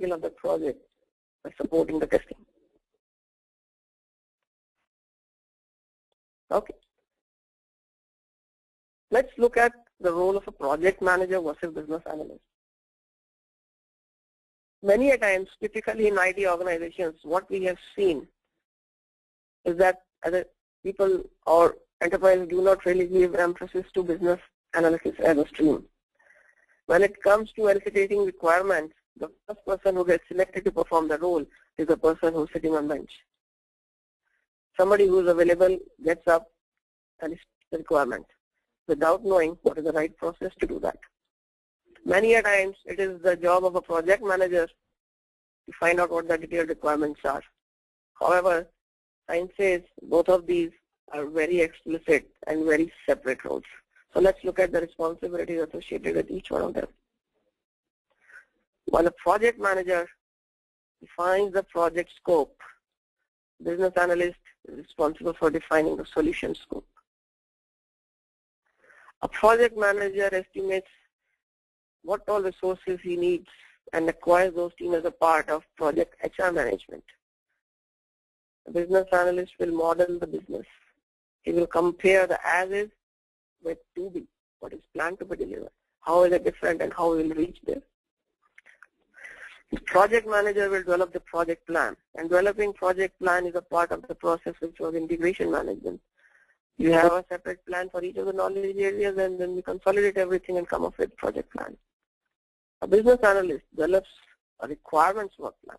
cycle of the project by supporting the testing. Okay. Let's look at the role of a project manager versus business analyst. Many a times, typically in IT organizations, what we have seen is that other people or enterprises do not really give emphasis to business analysis as a stream. When it comes to eliciting requirements, the first person who gets selected to perform the role is the person who's sitting on bench. Somebody who's available gets up and lists the requirement without knowing what is the right process to do that. Many a times, it is the job of a project manager to find out what the detailed requirements are. However, science says both of these are very explicit and very separate roles. So let's look at the responsibilities associated with each one of them. While a project manager defines the project scope, business analyst is responsible for defining the solution scope. A project manager estimates what all resources he needs and acquires those teams as a part of project HR management. The business analyst will model the business. He will compare the as-is with to be, what is planned to be delivered, how is it different and how we will reach there. The project manager will develop the project plan, and developing project plan is a part of the process which was integration management. You have a separate plan for each of the knowledge areas, and then we consolidate everything and come up with project plan. A business analyst develops a requirements work plan.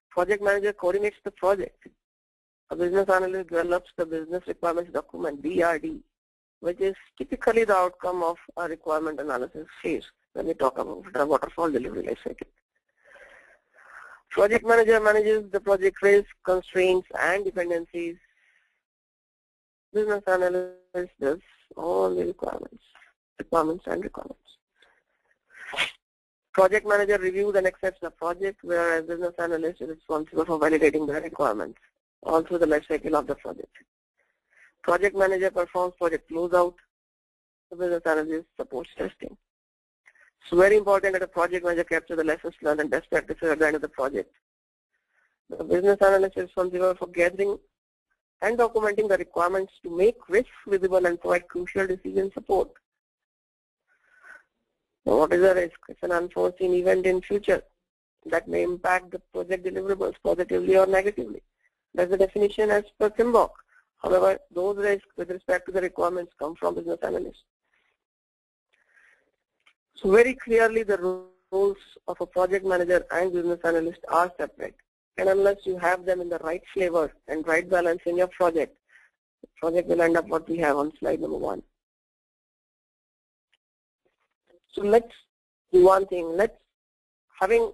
Project manager coordinates the project. A business analyst develops the business requirements document, BRD, which is typically the outcome of a requirement analysis phase when we talk about the waterfall delivery life cycle. Project manager manages the project risk, constraints, and dependencies. Business analyst does all the requirements and requirements. Project manager reviews and accepts the project, whereas business analyst is responsible for validating the requirements all through the life cycle of the project. Project manager performs project closeout. The business analyst supports testing. It's very important that a project manager capture the lessons learned and best practices at the end of the project. The business analyst is responsible for gathering and documenting the requirements to make risks visible and provide crucial decision support. Now, what is a risk? It's an unforeseen event in future that may impact the project deliverables positively or negatively. That's the definition as per Kimbok. However, those risks with respect to the requirements come from business analysts. So very clearly the roles of a project manager and business analyst are separate. And unless you have them in the right flavor and right balance in your project, the project will end up what we have on slide number 1. So let's do one thing. Let's having